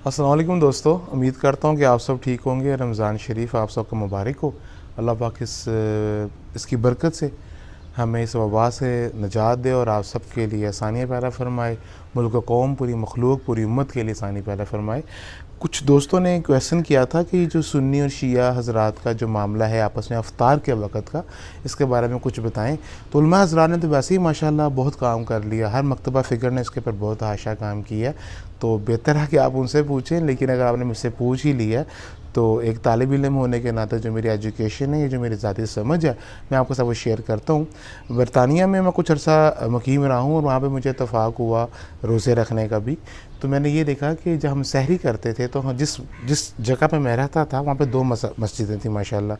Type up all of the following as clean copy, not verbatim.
अस्सलाम वालेकुम दोस्तों, उम्मीद करता हूँ कि आप सब ठीक होंगे। रमज़ान शरीफ आप सबको मुबारक हो। अल्लाह पाक इसकी बरकत से हमें इस वबा से निजात दे और आप सब के लिए आसानियाँ पैदा फरमाए। मुल्क कौम, पूरी मखलूक, पूरी उम्मत के लिए आसानी पैदा फरमाए। कुछ दोस्तों ने क्वेश्चन किया था कि जो सुन्नी और शिया हज़रात का जो मामला है आपस में अफ्तार के वक़्त का, इसके बारे में कुछ बताएं। तो उलमा हज़रात ने तो वैसे ही माशाल्लाह बहुत काम कर लिया, हर मकतबा फ़िक्र ने इसके ऊपर बहुत हाशा काम किया। तो बेहतर है कि आप उनसे पूछें, लेकिन अगर आपने मुझसे पूछ ही लिया तो एक तालिब इल्म होने के नाते जो मेरी एजुकेशन है, ये जो मेरी ज़ाती समझ है, मैं आपके साथ वो शेयर करता हूँ। बरतानिया में मैं कुछ अर्सा मुकीम रहा हूँ और वहाँ पे मुझे इत्तफ़ाक़ हुआ रोज़े रखने का भी। तो मैंने ये देखा कि जब हम सहरी करते थे तो जिस जगह पे मैं रहता था वहाँ पे दो मस्जिदें थी माशाल्लाह।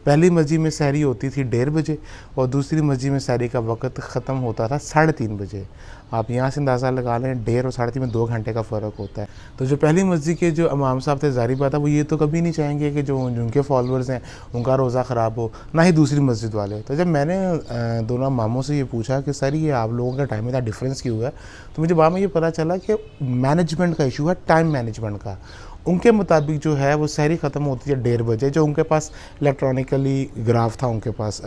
पहली मस्जिद में सहरी होती थी 1:30 बजे और दूसरी मस्जिद में सहरी का वक़्त ख़त्म होता था 3:30 बजे। आप यहाँ से अंदाज़ा लगा लें, 1:30 और 3:30 में 2 घंटे का फ़र्क होता है। तो जो पहली मस्जिद के जो इमाम साहब थे, ज़ाहिर बात है वो ये तो कभी नहीं चाहेंगे कि जो उनके फॉलोअर्स हैं उनका रोज़ा ख़राब हो, ना ही दूसरी मस्जिद वाले। तो जब मैंने दोनों इमामों से ये पूछा कि सर ये आप लोगों का टाइम में इतना डिफरेंस क्यों है, तो मुझे बाद में ये पता चला कि मैनेजमेंट का इशू है, टाइम मैनेजमेंट का। उनके मुताबिक जो है वो सहरी ख़त्म होती है 1:30 बजे। जो उनके पास इलेक्ट्रॉनिकली ग्राफ था उनके पास,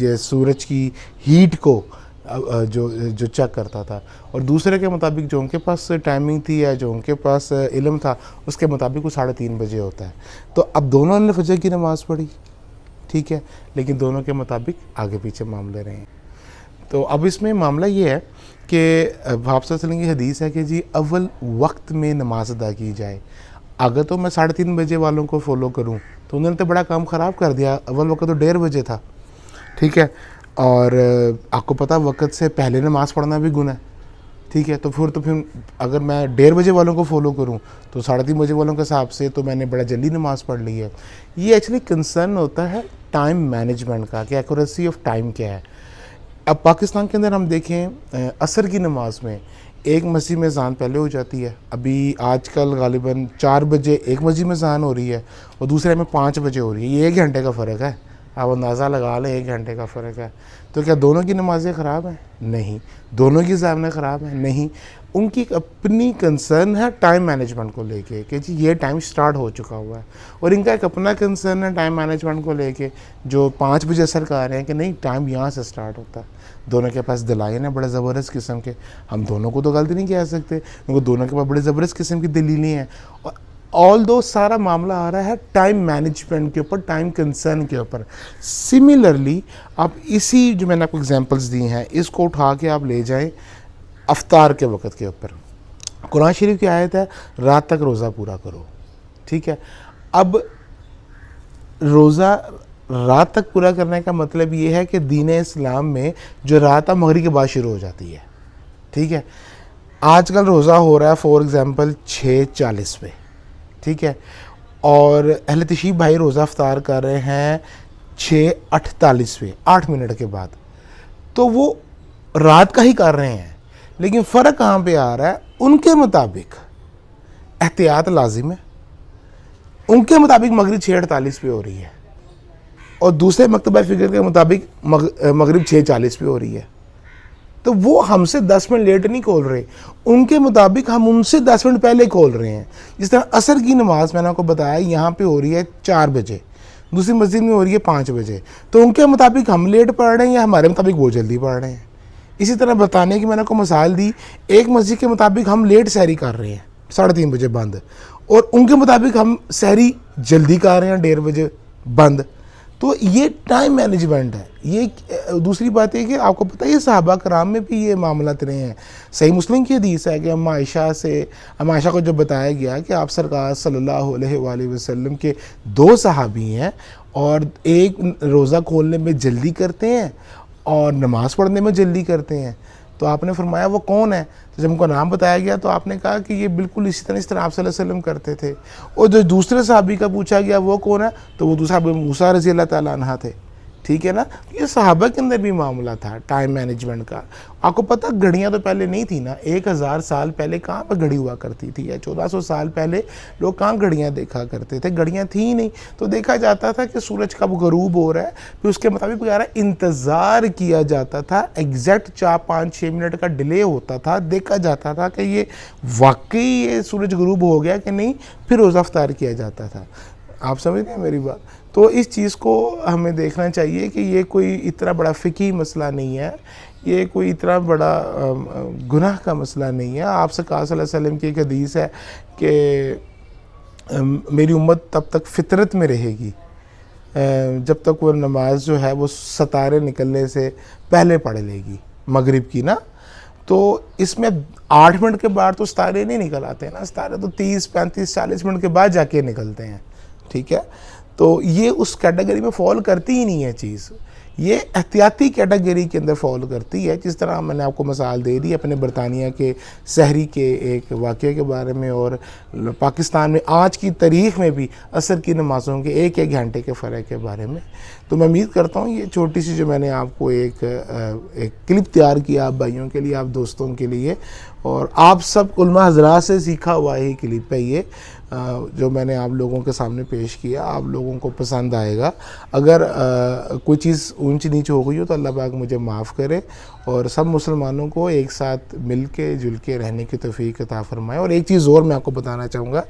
ये सूरज की हीट को जो चेक करता था, और दूसरे के मुताबिक जो उनके पास टाइमिंग थी या जो उनके पास इल्म था उसके मुताबिक वो 3:30 बजे होता है। तो अब दोनों ने फजर की नमाज़ पढ़ी, ठीक है, लेकिन दोनों के मुताबिक आगे पीछे मामले रहे हैं। तो अब इसमें मामला ये है कि आप सल्लल्लाहु अलैहि वसल्लम की हदीस है कि जी अव्वल वक्त में नमाज अदा की जाए। अगर तो मैं 3:30 बजे वालों को फॉलो करूं तो उन्होंने तो बड़ा काम ख़राब कर दिया। अव्वल वक्त तो 1:30 बजे था, ठीक है, और आपको पता वक्त से पहले नमाज़ पढ़ना भी गुनाह है, ठीक है। तो फिर अगर मैं 1:30 बजे वालों को फॉलो करूं तो 3:30 बजे वालों के हिसाब से तो मैंने बड़ा जल्दी नमाज़ पढ़ ली है। ये एक्चुअली कंसर्न होता है टाइम मैनेजमेंट का कि एक्यूरेसी ऑफ टाइम क्या है। अब पाकिस्तान के अंदर हम देखें असर की नमाज़ में एक मस्जिद में अज़ान पहले हो जाती है। अभी आजकल गालिबन 4 बजे एक मस्जिद में अज़ान हो रही है और दूसरे में 5 बजे हो रही है। ये 1 घंटे का फ़र्क है, आप अंदाज़ा लगा लें, 1 घंटे का फ़र्क है। तो क्या दोनों की नमाज़ें ख़राब हैं? नहीं। दोनों की ज़ामने ख़राब हैं? नहीं। उनकी एक अपनी कंसर्न है टाइम मैनेजमेंट को लेके कि जी ये टाइम स्टार्ट हो चुका हुआ है, और इनका एक अपना कंसर्न है टाइम मैनेजमेंट को लेके जो 5 बजे असर कर रहे हैं कि नहीं टाइम यहाँ से स्टार्ट होता है। दोनों के पास दलाइल हैं बड़े ज़बरदस्त किस्म के, हम दोनों को तो गलती नहीं कह सकते क्योंकि दोनों के पास बड़े ज़बरदस्त किस्म की दलीलें हैं। ऑल दो सारा मामला आ रहा है टाइम मैनेजमेंट के ऊपर, टाइम कंसर्न के ऊपर। सिमिलरली आप इसी जो मैंने आपको एग्जांपल्स दी हैं इसको उठा के आप ले जाएं अफ्तार के वक़्त के ऊपर। कुरान शरीफ की आयत है रात तक रोज़ा पूरा करो, ठीक है। अब रोज़ा रात तक पूरा करने का मतलब ये है कि दीन इस्लाम में जो रात है मगरिब के बाद शुरू हो जाती है, ठीक है। आजकल रोज़ा हो रहा है फॉर एग्ज़ाम्पल 6:40 पे, ठीक है, और अहले तशरीफ़ भाई रोज़ा अफ्तार कर रहे हैं 6:48 पे, 8 मिनट के बाद। तो वो रात का ही कर रहे हैं, लेकिन फ़र्क कहाँ पे आ रहा है? उनके मुताबिक एहतियात लाजिम है, उनके मुताबिक मगरिब 6:48 पे हो रही है और दूसरे मकतबा फ़िक्र के मुताबिक मगरिब 6:40 पे हो रही है। तो वो हमसे 10 मिनट लेट नहीं खोल रहे, उनके मुताबिक हम उनसे 10 मिनट पहले खोल रहे हैं। जिस तरह असर की नमाज़ मैंने आपको बताया यहाँ पे हो रही है 4 बजे, दूसरी मस्जिद में हो रही है 5 बजे, तो उनके मुताबिक हम लेट पढ़ रहे हैं या हमारे मुताबिक वो जल्दी पढ़ रहे हैं। इसी तरह बताने की मैंने आपको मिसाल दी, एक मस्जिद के मुताबिक हम लेट सहरी कर रहे हैं 3:30 बजे बंद, और उनके मुताबिक हम सहरी जल्दी कर रहे हैं 1:30 बजे बंद। तो ये टाइम मैनेजमेंट है। ये दूसरी बात है कि आपको पता है ये सहाबा कराम में भी ये मामला रहे हैं। सही मुस्लिम की हदीस है कि अम्मा आयशा को जब बताया गया कि आप सरकार सल्लल्लाहु अलैहि वसल्लम के 2 सहाबी हैं और एक रोज़ा खोलने में जल्दी करते हैं और नमाज़ पढ़ने में जल्दी करते हैं, तो आपने फरमाया वो कौन है? तो जब उनको नाम बताया गया तो आपने कहा कि ये बिल्कुल इस तरह आप सल्लल्लाहु अलैहि वसल्लम करते थे। और जो दूसरे सहाबी का पूछा गया वो कौन है, तो वो दूसरा मूसा रज़ी अल्लाह ताला अन्हा थे। ٹھیک ہے نا. یہ صحابہ کے اندر بھی معاملہ تھا ٹائم مینجمنٹ کا. آپ کو پتہ گھڑیاں تو پہلے نہیں تھی نا, 1000 سال پہلے کہاں پہ گھڑی ہوا کرتی تھی, یا 1400 سال پہلے لوگ کہاں گھڑیاں دیکھا کرتے تھے, گھڑیاں تھیں ہی نہیں. تو دیکھا جاتا تھا کہ سورج کب غروب ہو رہا ہے, پھر اس کے مطابق وغیرہ انتظار کیا جاتا تھا, ایگزیکٹ 4-5-6 منٹ کا ڈیلے ہوتا تھا, دیکھا جاتا تھا کہ یہ واقعی یہ سورج غروب ہو گیا کہ نہیں, پھر روزہ افطار کیا جاتا تھا. آپ سمجھتے ہیں میری بات؟ تو اس چیز کو ہمیں دیکھنا چاہیے کہ یہ کوئی اتنا بڑا فقہی مسئلہ نہیں ہے, یہ کوئی اتنا بڑا گناہ کا مسئلہ نہیں ہے. آپ سے کہا صلی اللہ علیہ وسلم کی ایک حدیث ہے کہ میری امت تب تک فطرت میں رہے گی جب تک وہ نماز جو ہے وہ ستارے نکلنے سے پہلے پڑھ لے گی, مغرب کی نا. تو اس میں 8 منٹ کے بعد تو ستارے نہیں نکل آتے ہیں نا, ستارے تو 30-35-40 منٹ کے بعد جا کے نکلتے ہیں. ٹھیک ہے, تو یہ اس کیٹیگری میں فال کرتی ہی نہیں ہے چیز, یہ احتیاطی کیٹیگری کے اندر فال کرتی ہے. جس طرح میں نے آپ کو مثال دے دی اپنے برطانیہ کے سحری کے ایک واقعے کے بارے میں, اور پاکستان میں آج کی تاریخ میں بھی عصر کی نمازوں کے 1-1 گھنٹے کے فرق کے بارے میں. تو میں امید کرتا ہوں یہ چھوٹی سی جو میں نے آپ کو ایک کلپ تیار کیا آپ بھائیوں کے لیے, آپ دوستوں کے لیے, اور آپ سب علماء حضرات سے سیکھا ہوا ہی کلپ ہے یہ جو میں نے آپ لوگوں کے سامنے پیش کیا. آپ لوگوں کو پسند آئے گا. اگر کوئی چیز اونچ نیچ ہو گئی ہو تو اللہ پاک مجھے معاف کرے, اور سب مسلمانوں کو ایک ساتھ مل کے جل کے رہنے کی توفیق عطا فرمائے. اور ایک چیز اور میں آپ کو بتانا چاہوں گا,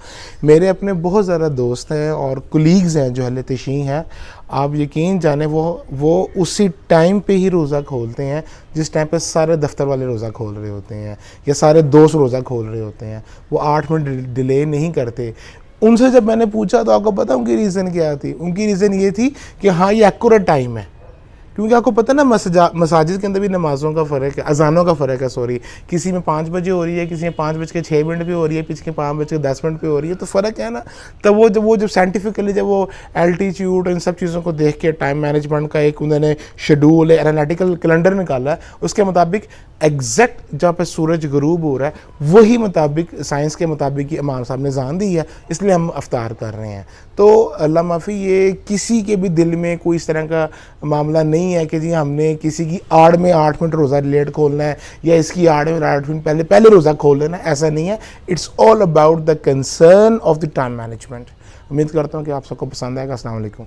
میرے اپنے بہت زیادہ دوست ہیں اور کولیگز ہیں جو اہل تشیع ہیں, آپ یقین جانیں وہ اسی ٹائم پہ ہی روزہ کھولتے ہیں جس ٹائم پہ سارے دفتر والے روزہ کھول رہے ہوتے ہیں یا سارے دوست روزہ کھول رہے ہوتے ہیں. وہ 8 منٹ ڈیلے نہیں کرتے. ان سے جب میں نے پوچھا تو آپ کو پتہ ان کی ریزن کیا تھی؟ ان کی ریزن یہ تھی کہ ہاں یہ ایکوریٹ ٹائم ہے. کیونکہ آپ کو پتہ نا مساجد کے اندر بھی نمازوں کا فرق ہے, اذانوں کا فرق ہے, کسی میں 5 بجے ہو رہی ہے, کسی میں 5:06 پہ ہو رہی ہے, کسی کے 5:10 پہ ہو رہی ہے, تو فرق ہے نا. تو وہ جب سائنٹیفکلی جب وہ الٹیچیوڈ ان سب چیزوں کو دیکھ کے ٹائم مینجمنٹ کا ایک انہوں نے شیڈول انالیٹیکل کیلنڈر نکالا ہے, اس کے مطابق ایگزیکٹ جہاں پہ سورج غروب ہو رہا ہے وہی مطابق سائنس کے مطابق امام صاحب نے زان دی ہے, اس لیے ہم افطار کر رہے ہیں. تو اللہ معافی, یہ کسی کے بھی دل میں کوئی اس طرح کا معاملہ نہیں ہے کہ جی ہم نے کسی کی آڑ میں 8 منٹ روزہ لیٹ کھولنا ہے یا اس کی آڑ میں 8 منٹ پہلے روزہ کھول لینا ہے, ایسا نہیں ہے. It's all about the concern of the time management. امید کرتا ہوں کہ آپ سب کو پسند آئے گا. السلام علیکم.